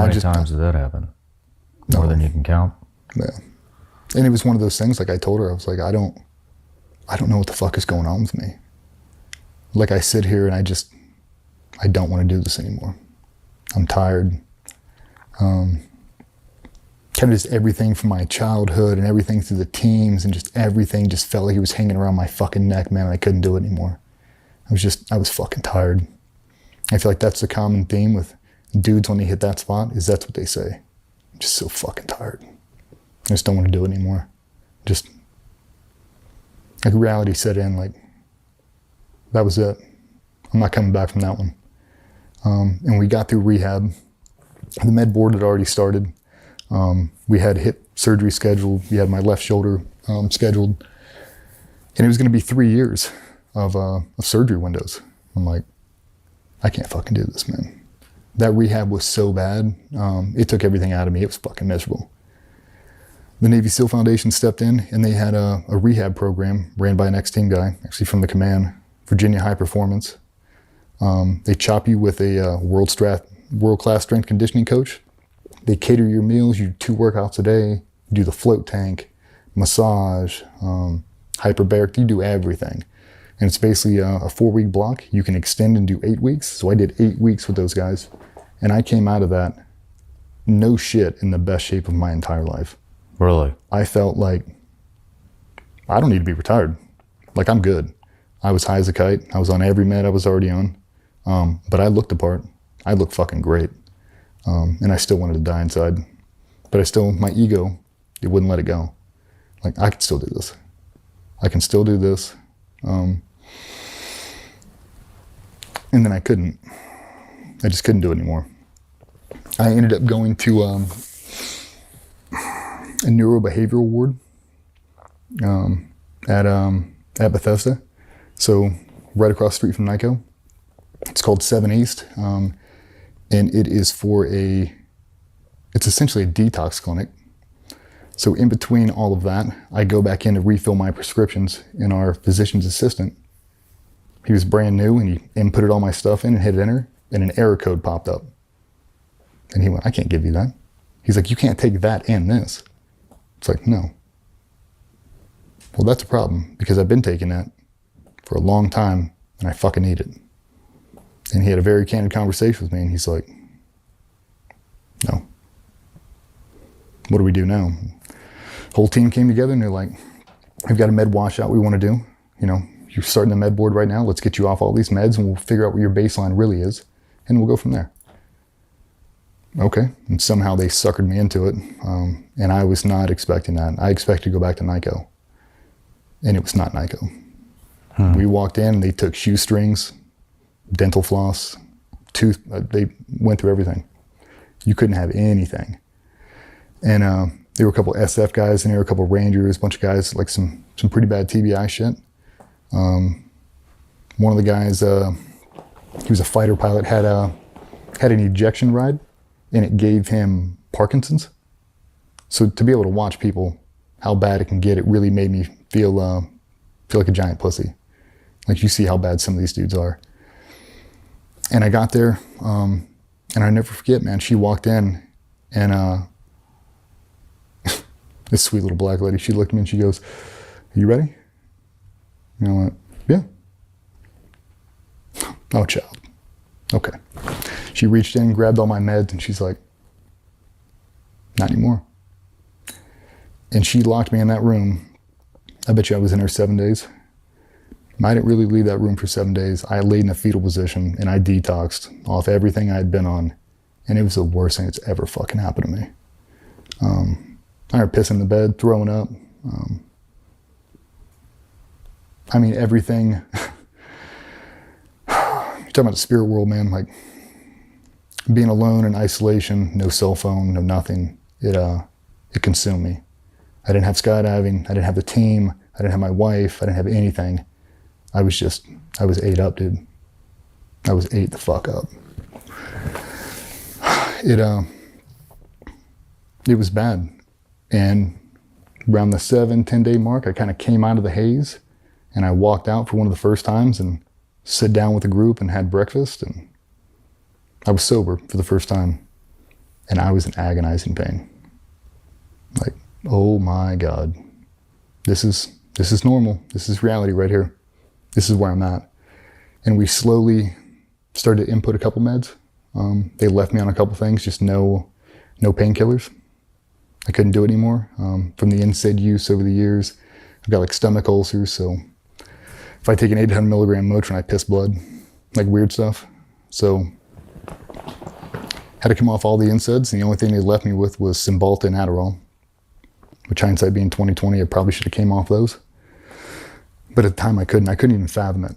How many times did that happen? More than you can count? Yeah. And it was one of those things, like I told her, I was like, I don't know what the fuck is going on with me. Like I sit here and I don't want to do this anymore. I'm tired. Kind of just everything from my childhood and everything through the teams and just everything just felt like it was hanging around my fucking neck, man. And I couldn't do it anymore. I was fucking tired. I feel like that's the common theme with dudes when they hit that spot, is that's what they say. I'm just so fucking tired. I just don't want to do it anymore. Just, like reality set in, like, that was it. I'm not coming back from that one. And we got through rehab. The med board had already started. We had hip surgery scheduled. We had my left shoulder scheduled. And it was going to be 3 years of surgery windows. I'm like, I can't fucking do this, man. That rehab was so bad. It took everything out of me. It was fucking miserable. The Navy SEAL Foundation stepped in and they had a rehab program ran by an ex-team guy, actually from the command, Virginia High Performance. They chop you with a world-class strength conditioning coach. They cater your meals. You do 2 workouts a day. You do the float tank, massage, hyperbaric. You do everything. And it's basically a 4-week block. You can extend and do 8 weeks. So I did 8 weeks with those guys. And I came out of that, no shit, in the best shape of my entire life. Really? I felt like I don't need to be retired. Like, I'm good. I was high as a kite. I was on every med I was already on. But I looked the part. I looked fucking great. And I still wanted to die inside. But my ego, it wouldn't let it go. Like, I can still do this. I can still do this. And then I couldn't. I just couldn't do it anymore. I ended up going to a neurobehavioral ward at Bethesda. So right across the street from NICO. It's called 7 East. And it is it's essentially a detox clinic. So in between all of that, I go back in to refill my prescriptions, and our physician's assistant, he was brand new, and he inputted all my stuff in and hit enter, and an error code popped up. And he went, I can't give you that. He's like, you can't take that and this. It's like, no. Well, that's a problem, because I've been taking that for a long time, and I fucking need it. And he had a very candid conversation with me, and he's like, no. What do we do now? Whole team came together and they're like, we've got a med washout we want to do. You know, you're starting the med board right now. Let's get you off all these meds and we'll figure out what your baseline really is. And we'll go from there. Okay. And somehow they suckered me into it. And I was not expecting that. I expected to go back to NICO. And it was not NICO. We walked in and they took shoestrings, dental floss, they went through everything. You couldn't have anything. And there were a couple SF guys in there, a couple Rangers, a bunch of guys, like some pretty bad TBI shit. One of the guys, he was a fighter pilot, had an ejection ride, and it gave him Parkinson's. So to be able to watch people, how bad it can get, it really made me feel like a giant pussy. Like, you see how bad some of these dudes are. And I got there, and I never forget, man, she walked in, and this sweet little black lady, she looked at me and she goes, are you ready? And I went, yeah. Oh, child. Okay. She reached in, grabbed all my meds, and she's like, not anymore. And she locked me in that room. I bet you I was in there 7 days. I didn't really leave that room for 7 days. I laid in a fetal position and I detoxed off everything I had been on. And it was the worst thing that's ever fucking happened to me. I remember pissing in the bed, throwing up. I mean, everything. You're talking about the spirit world, man. Like, being alone in isolation, no cell phone, no nothing. It consumed me. I didn't have skydiving. I didn't have the team. I didn't have my wife. I didn't have anything. I was ate up, dude. I was ate the fuck up. It was bad. And around the 7-10 day mark, I kind of came out of the haze and I walked out for one of the first times and sit down with the group and had breakfast, and I was sober for the first time. and I was in agonizing pain. Like, oh my God, this is normal. This is reality right here. This is where I'm at. And we slowly started to input a couple meds. They left me on a couple things, just no painkillers. I couldn't do it anymore. From the NSAID use over the years, I've got like stomach ulcers, so if I take an 800 milligram Motrin, I piss blood, like weird stuff. So had to come off all the NSAIDs, and the only thing they left me with was Cymbalta and Adderall. Which hindsight being 2020, I probably should have came off those. But at the time I couldn't even fathom it.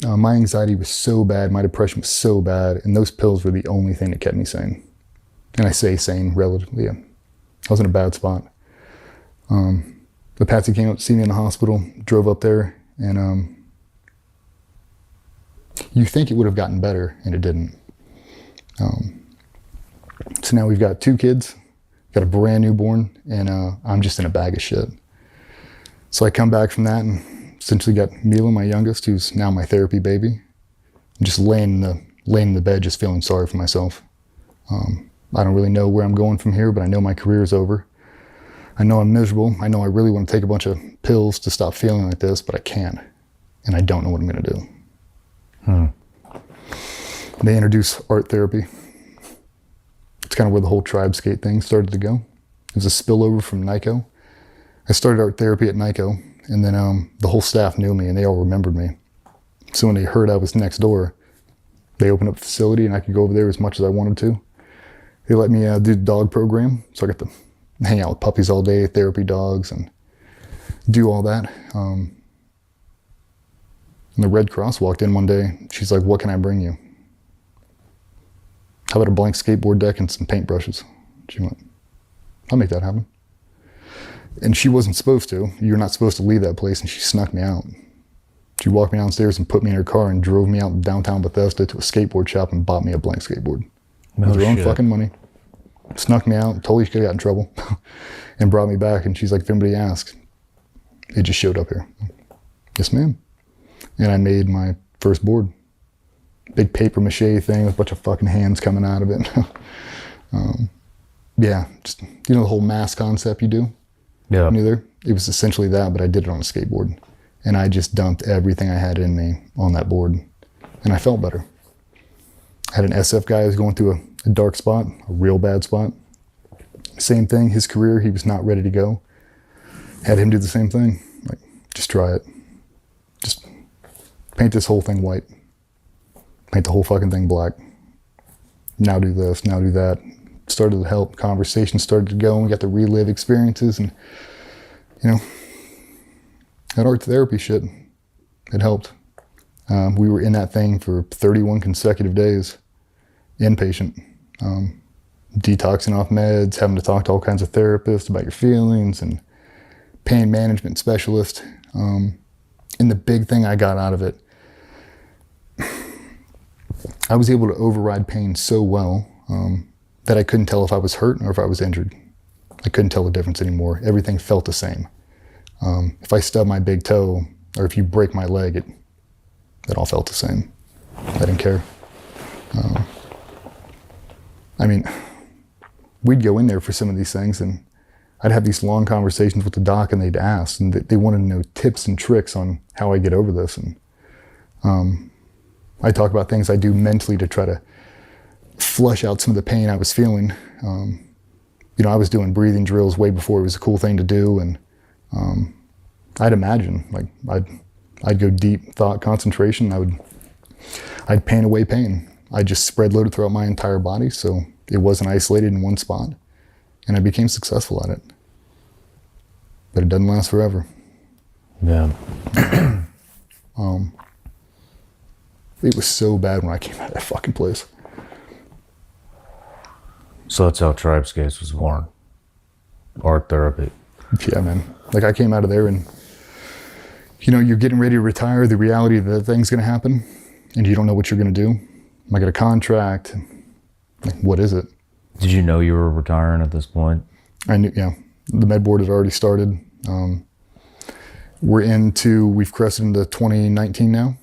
My anxiety was so bad, my depression was so bad, and those pills were the only thing that kept me sane. And I say sane relatively. I was in a bad spot. The Patsy came up to see me in the hospital, drove up there, and you think it would have gotten better, and it didn't. So now we've got 2 kids, got a brand newborn, and I'm just in a bag of shit. So I come back from that and essentially got Mila, my youngest, who's now my therapy baby. I'm just laying in the bed, just feeling sorry for myself. I don't really know where I'm going from here, but I know my career is over. I know I'm miserable. I know I really want to take a bunch of pills to stop feeling like this, but I can't. And I don't know what I'm going to do. They introduced art therapy. It's kind of where the whole tribe skate thing started to go. It was a spillover from NICO. I started art therapy at NICO, and then the whole staff knew me and they all remembered me. So when they heard I was next door, they opened up a facility and I could go over there as much as I wanted to. They let me do the dog program, so I got to hang out with puppies all day, therapy dogs, and do all that. And the Red Cross walked in one day. She's like, "What can I bring you?" "How about a blank skateboard deck and some paintbrushes?" She went, "I'll make that happen." And she wasn't supposed to. You're not supposed to leave that place, and she snuck me out. She walked me downstairs and put me in her car and drove me out in downtown Bethesda to a skateboard shop and bought me a blank skateboard. With her own fucking money. Snuck me out, totally could have got in trouble, and brought me back. And she's like, "If anybody asks, it just showed up here." "Yes, ma'am." And I made my first board. Big paper mache thing with a bunch of fucking hands coming out of it. Yeah, just, you know, the whole mass concept you do? Yeah. Neither. It was essentially that, but I did it on a skateboard. And I just dumped everything I had in me on that board. And I felt better. I had an SF guy who was going through a dark spot, a real bad spot. Same thing, his career, he was not ready to go. Had him do the same thing. Like, just try it. Just paint this whole thing white. Paint the whole fucking thing black. Now do this, now do that. Started to help, conversations started to go, and we got to relive experiences, and, you know, that art therapy shit, it helped. We were in that thing for 31 consecutive days, inpatient, detoxing off meds, having to talk to all kinds of therapists about your feelings, and pain management specialist. And the big thing I got out of it, I was able to override pain so well that I couldn't tell if I was hurt or if I was injured. I couldn't tell the difference anymore. Everything felt the same. If I stub my big toe, or if you break my leg, it all felt the same. I didn't care. I mean, we'd go in there for some of these things, and I'd have these long conversations with the doc, and they'd ask, and they wanted to know tips and tricks on how I get over this. And I talk about things I do mentally to try to flush out some of the pain I was feeling. You know, I was doing breathing drills way before it was a cool thing to do, and I'd imagine, like, I'd go deep thought concentration. I'd paint away pain. I just spread loaded throughout my entire body, so it wasn't isolated in one spot, and I became successful at it. But it doesn't last forever. Yeah. It was so bad when I came out of that fucking place. So that's how Tribe Skates was born. Art therapy. Yeah, man. Like, I came out of there and, you know, you're getting ready to retire, the reality that thing's gonna happen, and you don't know what you're gonna do. Am I gonna contract? Like, what is it? Did you know you were retiring at this point? I knew, yeah. The med board had already started. We've crested into 2019 now.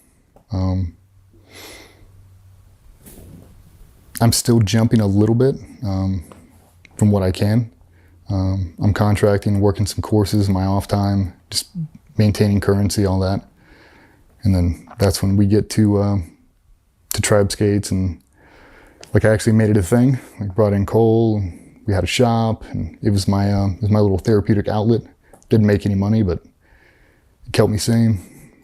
I'm still jumping a little bit from what I can. I'm contracting, working some courses in my off time, just maintaining currency, all that. And then that's when we get to Tribe Skates, and like I actually made it a thing. Like brought in Cole, and we had a shop, and it was my little therapeutic outlet. Didn't make any money, but it kept me sane.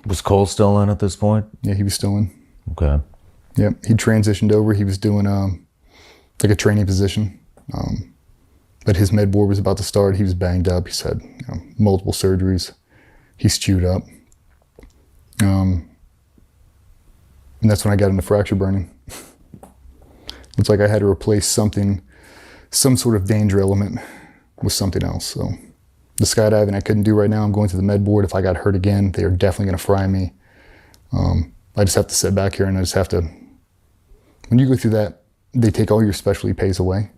Was Cole still in at this point? Yeah, he was still in. Okay. Yeah, he transitioned over. He was doing like a training position. But his med board was about to start. He was banged up. He's had multiple surgeries. He's chewed up. And that's when I got into fracture burning. It's like I had to replace some sort of danger element with something else. So the skydiving I couldn't do right now. I'm going to the med board. If I got hurt again, they are definitely going to fry me. I just have to sit back here, and I just have to, when you go through that, they take all your specialty pays away.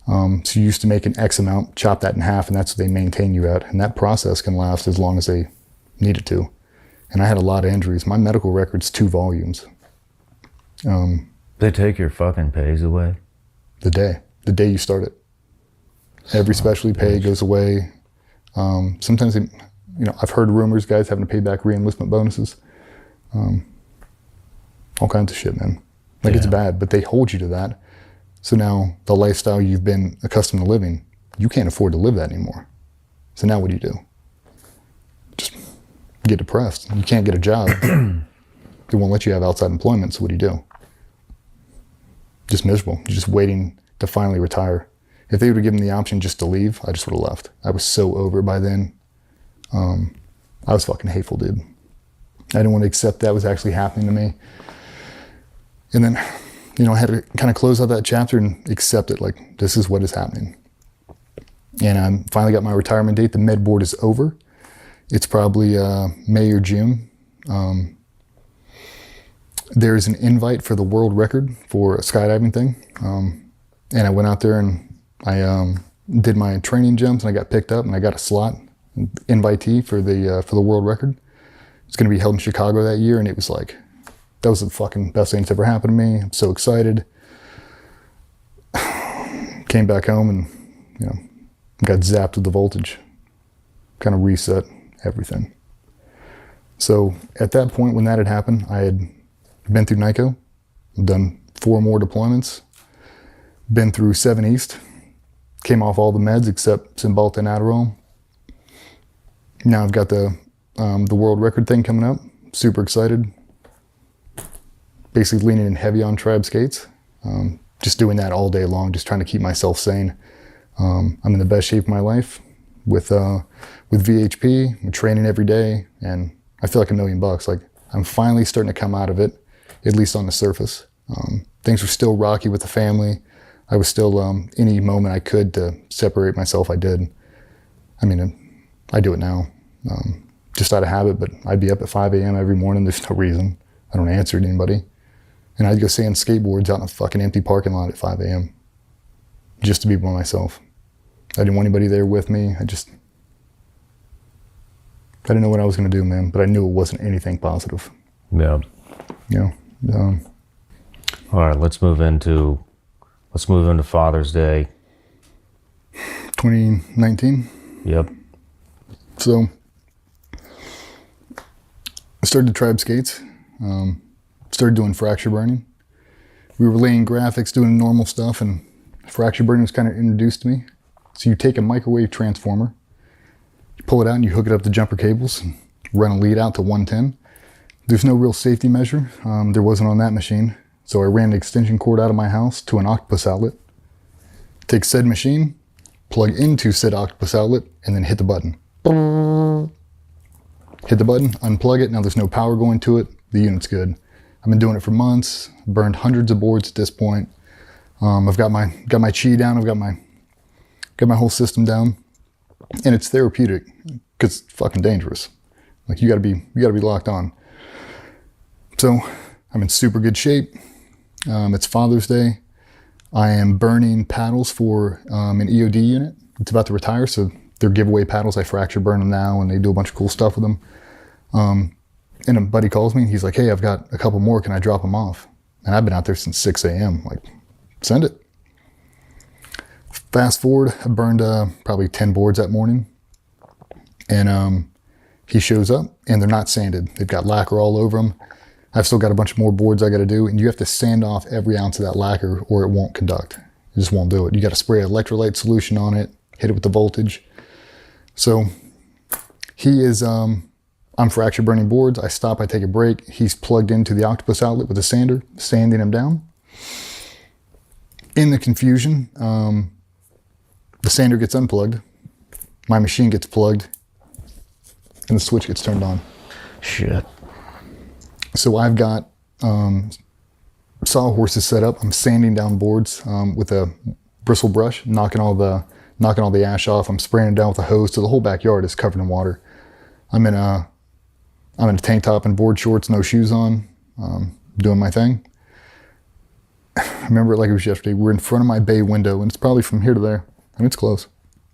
So you used to make an X amount, chop that in half, and that's what they maintain you at. And that process can last as long as they need it to. And I had a lot of injuries. My medical record's 2 volumes. They take your fucking pays away? The day you start it. Every specialty pay goes away. Sometimes, I've heard rumors, guys having to pay back re-enlistment bonuses. All kinds of shit, man. It's bad, but they hold you to that. So now the lifestyle you've been accustomed to living, you can't afford to live that anymore. So now what do? Just get depressed. You can't get a job. They won't let you have outside employment, so what do? Just miserable. You're just waiting to finally retire. If they would have given the option just to leave, I just would have left. I was so over it by then. I was fucking hateful, dude. I didn't want to accept that was actually happening to me. And then, I had to kind of close out that chapter and accept it, like, this is what is happening. And I finally got my retirement date. The med board is over. It's probably May or June. There's an invite for the world record for a skydiving thing. And I went out there and I did my training jumps, and I got picked up, and I got a slot, invitee for the world record. It's going to be held in Chicago that year, and it was like, that was the fucking best thing that's ever happened to me. I'm so excited. Came back home and, got zapped with the voltage. Kind of reset everything. So at that point, when that had happened, I had been through NICO, done 4 more deployments, been through 7 East, came off all the meds except Cymbalta and Adderall. Now I've got the world record thing coming up. Super excited. Basically leaning in heavy on Tribe Skates. Just doing that all day long, just trying to keep myself sane. I'm in the best shape of my life with VHP. I'm training every day, and I feel like $1 million. Like, I'm finally starting to come out of it, at least on the surface. Things were still rocky with the family. I was still, any moment I could to separate myself, I did. I mean, I do it now, just out of habit, but I'd be up at 5 a.m. every morning. There's no reason. I don't answer to anybody. And I'd go sand skateboards out in a fucking empty parking lot at 5 a.m. just to be by myself. I didn't want anybody there with me. I didn't know what I was going to do, man, but I knew it wasn't anything positive. Yeah. All right, let's move into Father's Day. 2019. Yep. So I started Tribe Skates. Started doing fracture burning. We were laying graphics, doing normal stuff, and fracture burning was kind of introduced to me. So you take a microwave transformer, you pull it out and you hook it up to jumper cables, and run a lead out to 110. There's no real safety measure. There wasn't on that machine. So I ran an extension cord out of my house to an octopus outlet. Take said machine, plug into said octopus outlet, and then hit the button. Hit the button, unplug it. Now there's no power going to it. The unit's good. I've been doing it for months, burned hundreds of boards at this point. I've got my chi down, I've got my whole system down, and it's therapeutic because it's fucking dangerous. Like, you gotta be locked on. So I'm in super good shape. It's Father's Day. I am burning paddles for an EOD unit. It's about to retire, so they're giveaway paddles. I fracture burn them now, and they do a bunch of cool stuff with them. And a buddy calls me, and he's like, hey, I've got a couple more. Can I drop them off? And I've been out there since 6 a.m., like send it. Fast forward, I burned probably 10 boards that morning. And he shows up, and they're not sanded. They've got lacquer all over them. I've still got a bunch more boards I got to do, and you have to sand off every ounce of that lacquer or it won't conduct. It just won't do it. You got to spray electrolyte solution on it, hit it with the voltage. So he is, I'm fracture burning boards. I stop, I take a break. He's plugged into the octopus outlet with a sander, sanding him down. In the confusion, the sander gets unplugged. My machine gets plugged and the switch gets turned on. Shit. So I've got sawhorses set up. I'm sanding down boards with a bristle brush, knocking all the ash off. I'm spraying it down with a hose, so the whole backyard is covered in water. I'm in a tank top and board shorts, no shoes on, doing my thing. I remember it like it was yesterday. We're in front of my bay window, and it's probably from here to there. I mean, it's close.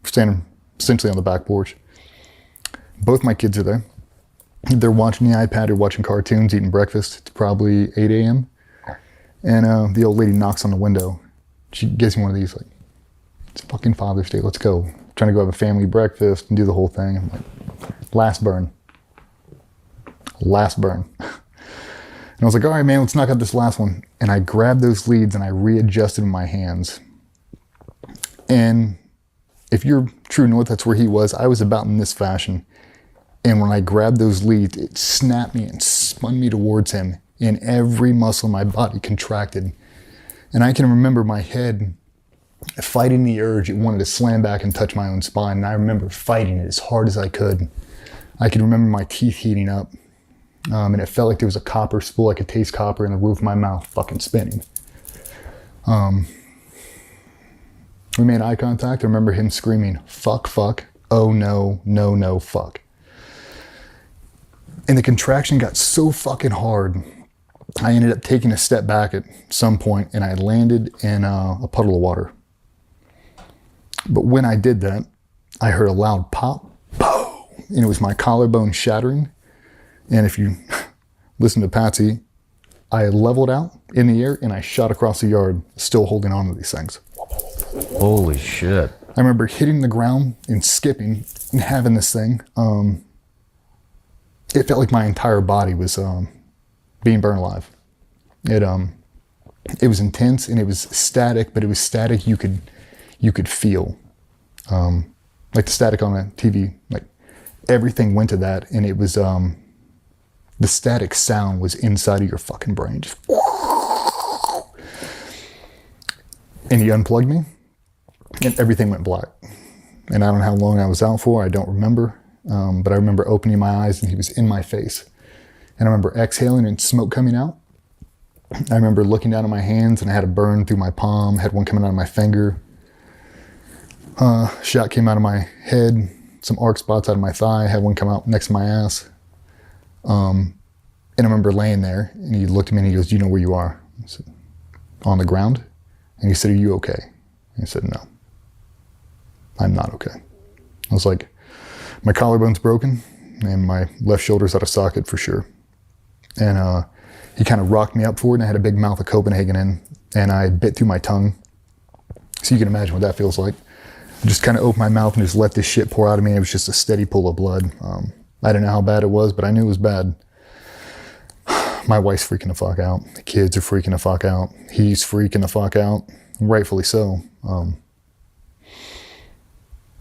We're standing essentially on the back porch. Both my kids are there. They're watching the iPad or watching cartoons, eating breakfast. It's probably 8 a.m. And the old lady knocks on the window. She gives me one of these, like, it's fucking Father's Day, let's go. Trying to go have a family breakfast and do the whole thing. I'm like, last burn. Last burn. And I was like, all right, man, let's knock out this last one. And I grabbed those leads and I readjusted my hands. And if you're true north, that's where he was. I was about in this fashion. And when I grabbed those leads, it snapped me and spun me towards him. And every muscle in my body contracted. And I can remember my head fighting the urge. It wanted to slam back and touch my own spine. And I remember fighting it as hard as I could. I can remember my teeth heating up. And it felt like there was a copper spool. I could taste copper in the roof of my mouth fucking spinning. We made eye contact. I remember him screaming, fuck, fuck. Oh no, no, no, fuck. And the contraction got so fucking hard, I ended up taking a step back at some point and I landed in a puddle of water. But when I did that, I heard a loud pop, boom, and it was my collarbone shattering. And if you listen to Patsy, I leveled out in the air and I shot across the yard, still holding on to these things. Holy shit. I remember hitting the ground and skipping and having this thing. It felt like my entire body was being burned alive. It was intense and it was static, but it was static you could feel. Like the static on a TV, like everything went to that, and it was the static sound was inside of your fucking brain. Just, and he unplugged me and everything went black. And I don't know how long I was out for, I don't remember. But I remember opening my eyes and he was in my face. And I remember exhaling and smoke coming out. I remember looking down at my hands and I had a burn through my palm, had one coming out of my finger. Shot came out of my head, some arc spots out of my thigh, had one come out next to my ass. And I remember laying there and he looked at me and he goes, do you know where you are? I said, on the ground. And he said, are you okay? And I said, no, I'm not okay. I was like, my collarbone's broken and my left shoulder's out of socket for sure. And he kind of rocked me up forward and I had a big mouth of Copenhagen in and I bit through my tongue. So you can imagine what that feels like. I just kind of opened my mouth and just let this shit pour out of me. It was just a steady pool of blood. I didn't know how bad it was, but I knew it was bad. My wife's freaking the fuck out. The kids are freaking the fuck out. He's freaking the fuck out. Rightfully so.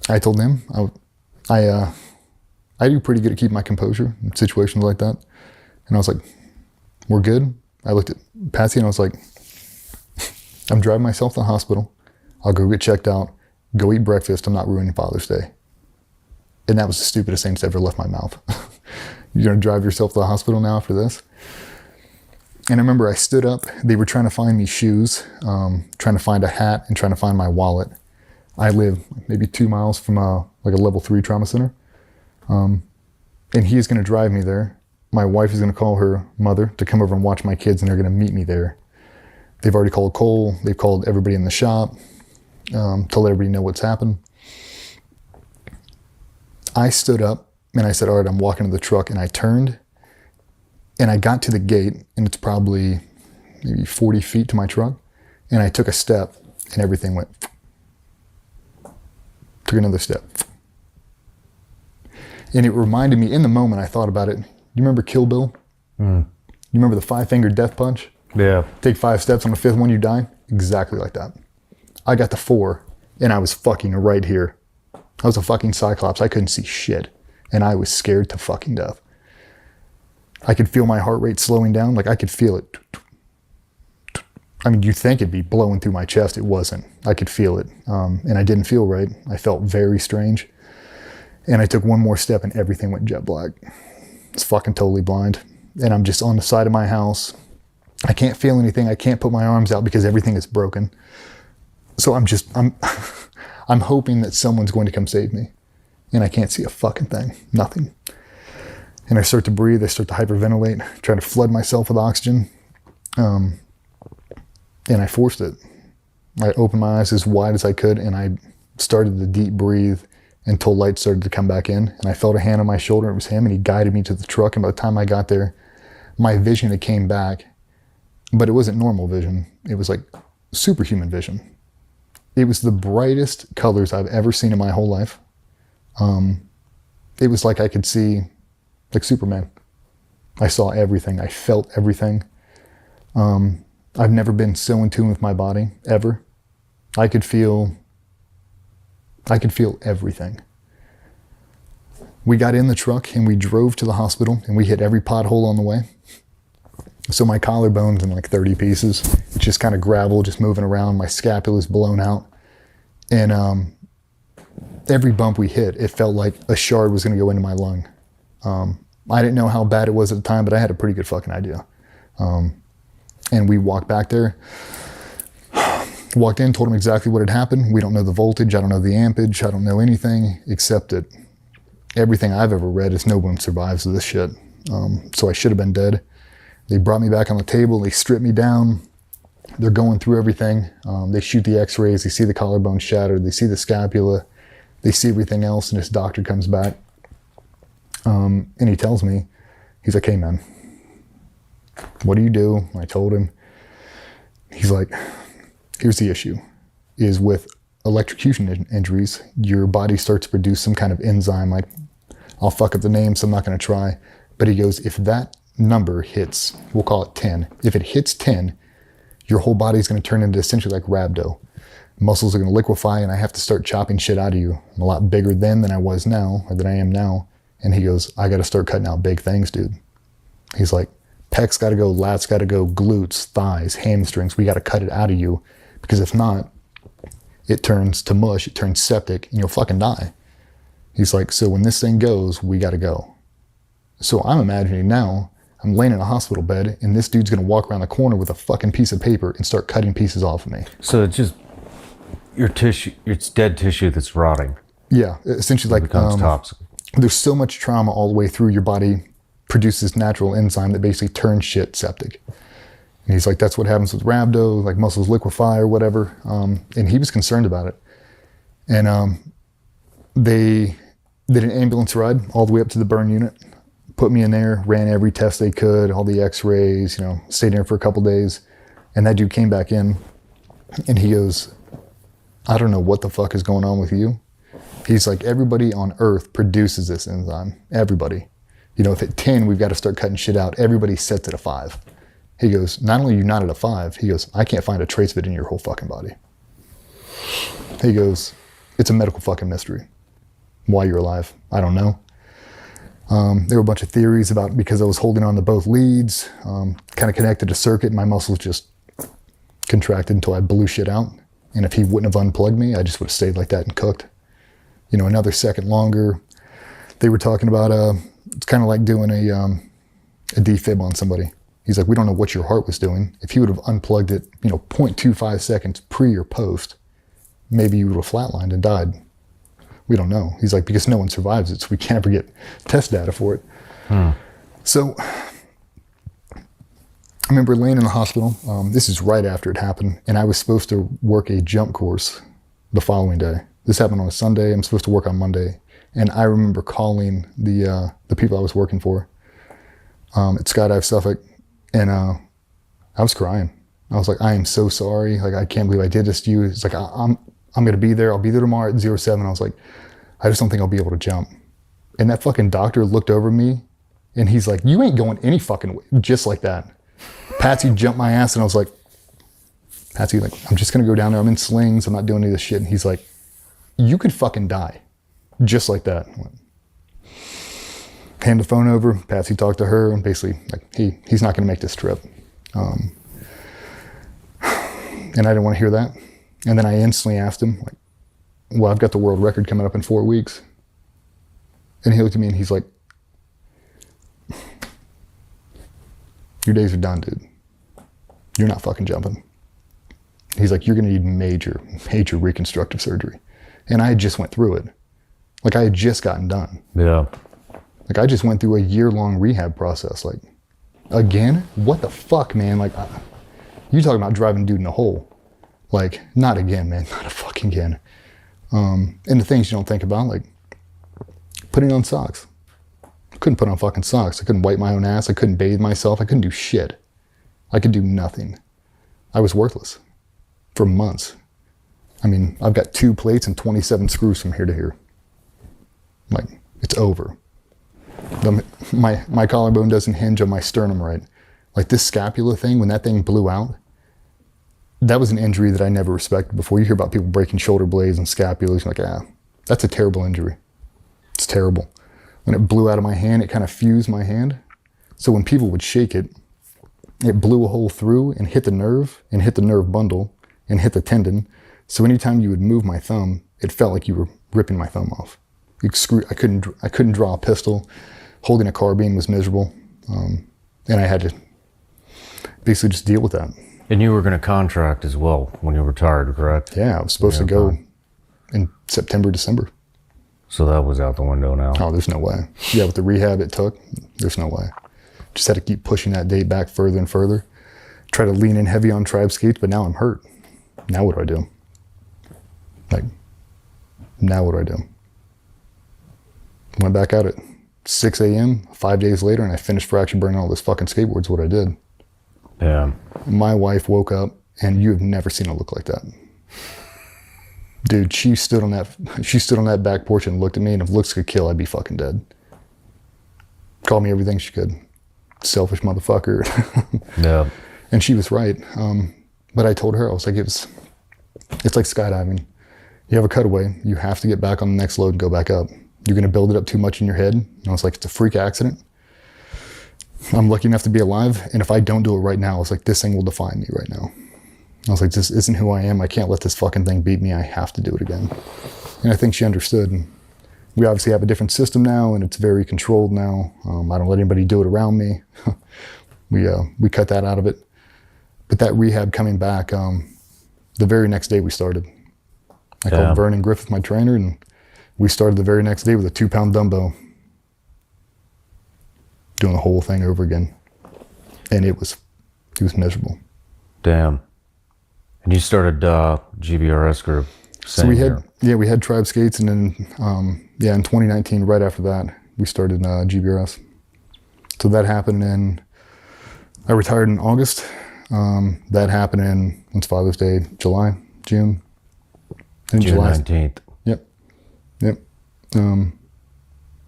I told him, I do pretty good at keeping my composure in situations like that. And I was like, we're good. I looked at Patsy and I was like, I'm driving myself to the hospital. I'll go get checked out, go eat breakfast. I'm not ruining Father's Day. And that was the stupidest thing that's ever left my mouth. You're gonna drive yourself to the hospital now after this? And I remember I stood up, they were trying to find me shoes, trying to find a hat and trying to find my wallet. I live maybe 2 miles from like a level 3 trauma center. And he's gonna drive me there. My wife is gonna call her mother to come over and watch my kids and they're gonna meet me there. They've already called Cole, they've called everybody in the shop to let everybody know what's happened. I stood up and I said, all right, I'm walking to the truck, and I turned and I got to the gate and it's probably maybe 40 feet to my truck. And I took a step and everything went. Took another step. And it reminded me, in the moment I thought about it, you remember Kill Bill? You remember the 5-finger death punch? Yeah. Take 5 steps, on the 5th one you die? Exactly like that. I got to 4 and I was fucking right here. I was a fucking cyclops. I couldn't see shit. And I was scared to fucking death. I could feel my heart rate slowing down. Like I could feel it. I mean, you'd think it'd be blowing through my chest. It wasn't. I could feel it. And I didn't feel right. I felt very strange. And I took one more step and everything went jet black. It's fucking totally blind. And I'm just on the side of my house. I can't feel anything. I can't put my arms out because everything is broken. So I'm I'm hoping that someone's going to come save me. And I can't see a fucking thing. Nothing. And I start to breathe. I start to hyperventilate, try to flood myself with oxygen. And I forced it. I opened my eyes as wide as I could and I started to deep breathe until light started to come back in. And I felt a hand on my shoulder. It was him and he guided me to the truck. And by the time I got there, my vision had came back. But it wasn't normal vision. It was like superhuman vision. It was the brightest colors I've ever seen in my whole life. It was like I could see, like Superman. I saw everything. I felt everything. I've never been so in tune with my body, ever. I could feel everything. We got in the truck and we drove to the hospital and we hit every pothole on the way. So my collarbone's in like 30 pieces. It's just kind of gravel, just moving around. My scapula's blown out. And every bump we hit, it felt like a shard was going to go into my lung. I didn't know how bad it was at the time, but I had a pretty good fucking idea. And we walked back there. Walked in, told him exactly what had happened. We don't know the voltage. I don't know the ampage. I don't know anything except that everything I've ever read is no one survives this shit. So I should have been dead. They brought me back on the table. They stripped me down. They're going through everything. They shoot the x-rays. They see the collarbone shattered. They see the scapula. They see everything else. And this doctor comes back. And he tells me, he's like, hey man, what do you do? I told him. He's like, here's the issue, is with electrocution injuries, your body starts to produce some kind of enzyme. Like, I'll fuck up the name, so I'm not going to try. But he goes, if that number hits, we'll call it 10. If it hits 10, your whole body's going to turn into essentially like rhabdo. Muscles are going to liquefy and I have to start chopping shit out of you. I'm a lot bigger then than I was now, or than I am now. And he goes, I got to start cutting out big things, dude. He's like, pecs got to go, lats got to go, glutes, thighs, hamstrings. We got to cut it out of you because if not, it turns to mush, it turns septic and you'll fucking die. He's like, so when this thing goes, we got to go. So I'm imagining now, I'm laying in a hospital bed and this dude's gonna walk around the corner with a fucking piece of paper and start cutting pieces off of me. So it's just your tissue, it's dead tissue that's rotting. Yeah, essentially like becomes toxic. There's so much trauma all the way through your body produces natural enzyme that basically turns shit septic. And he's like, that's what happens with rhabdo, like muscles liquefy or whatever. And he was concerned about it. And they did an ambulance ride all the way up to the burn unit. Put me in there, ran every test they could, all the x-rays, stayed there for a couple days. And that dude came back in and he goes, I don't know what the fuck is going on with you. He's like, everybody on earth produces this enzyme. Everybody. If at 10, we've got to start cutting shit out. Everybody sets at a 5. He goes, not only are you not at a 5, he goes, I can't find a trace of it in your whole fucking body. He goes, it's a medical fucking mystery. Why you're alive, I don't know. There were a bunch of theories about because I was holding on to both leads, kind of connected a circuit, and my muscles just contracted until I blew shit out. And if he wouldn't have unplugged me, I just would have stayed like that and cooked. Another second longer. They were talking about, it's kind of like doing a defib on somebody. He's like, we don't know what your heart was doing. If he would have unplugged it, 0.25 seconds pre or post, maybe you would have flatlined and died. We don't know. He's like, because no one survives it, so we can't ever get test data for it. So I remember laying in the hospital. This is right after it happened, and I was supposed to work a jump course the following day. This happened on a Sunday. I'm supposed to work on Monday. And I remember calling the people I was working for at Skydive Suffolk, and I was crying. I was like, I am so sorry. Like, I can't believe I did this to you. It's like, I'm going to be there. I'll be there tomorrow at 07. I was like, I just don't think I'll be able to jump. And that fucking doctor looked over me and he's like, you ain't going any fucking way. Just like that. Patsy jumped my ass and I was like, Patsy, like, I'm just going to go down there. I'm in slings. I'm not doing any of this shit. And he's like, you could fucking die. Just like that. Hand the phone over. Patsy talked to her and basically like, he's not going to make this trip. And I didn't want to hear that. And then I instantly asked him, like, well, I've got the world record coming up in 4 weeks. And he looked at me and he's like, your days are done, dude. You're not fucking jumping. He's like, you're going to need major reconstructive surgery. And I had just went through it. Like, I had just gotten done. Yeah. Like, I just went through a year-long rehab process. Like, again? What the fuck, man? Like, you talking about driving dude in a hole. Like, not again, man. Not a fucking again. And the things you don't think about, like putting on socks. I couldn't put on fucking socks. I couldn't wipe my own ass. I couldn't bathe myself. I couldn't do shit. I could do nothing. I was worthless for months. I mean, I've got 2 plates and 27 screws from here to here. Like, it's over. My collarbone doesn't hinge on my sternum right. Like, this scapula thing, when that thing blew out, that was an injury that I never respected before. You hear about people breaking shoulder blades and scapulas, you're like, that's a terrible injury. It's terrible. When it blew out of my hand, it kind of fused my hand. So when people would shake it, it blew a hole through and hit the nerve bundle and hit the tendon. So anytime you would move my thumb, it felt like you were ripping my thumb off. I couldn't draw a pistol. Holding a carbine was miserable. And I had to basically just deal with that. And you were going to contract as well when you retired, correct? Yeah, I was supposed to go in September, December. So that was out the window now. Oh, there's no way. Yeah, with the rehab it took, there's no way. Just had to keep pushing that date back further and further. Try to lean in heavy on tribe skates, but now I'm hurt. Now what do I do? Like, now what do I do? Went back out at 6 a.m., 5 days later, and I finished fracture burning all those fucking skateboards, what I did. Yeah. My wife woke up, and you have never seen her look like that. Dude, she stood on that back porch and looked at me, and if looks could kill, I'd be fucking dead. Called me everything she could. Selfish motherfucker. Yeah. And she was right. But I told her, I was like, it's like skydiving. You have a cutaway, you have to get back on the next load and go back up. You're going to build it up too much in your head. And I was like, it's a freak accident. I'm lucky enough to be alive. And if I don't do it right now, I was like, this thing will define me right now. I was like, this isn't who I am. I can't let this fucking thing beat me. I have to do it again. And I think she understood. And we obviously have a different system now, and it's very controlled now. I don't let anybody do it around me. We cut that out of it. But that rehab coming back, the very next day we started. I called Vernon Griffith, my trainer, and we started the very next day with a 2-pound dumbbell. Doing the whole thing over again. And it was miserable. Damn. And you started GBRS group. So we had Tribe Skates, and then in 2019, right after that, we started GBRS. So that happened I retired in August. That happened in, when's Father's Day? June. June 19th. Yep.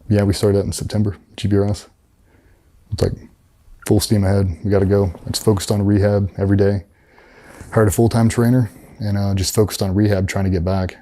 We started that in September, GBRS. It's like full steam ahead. We got to go. I just focused on rehab every day. Hired a full-time trainer and just focused on rehab, trying to get back.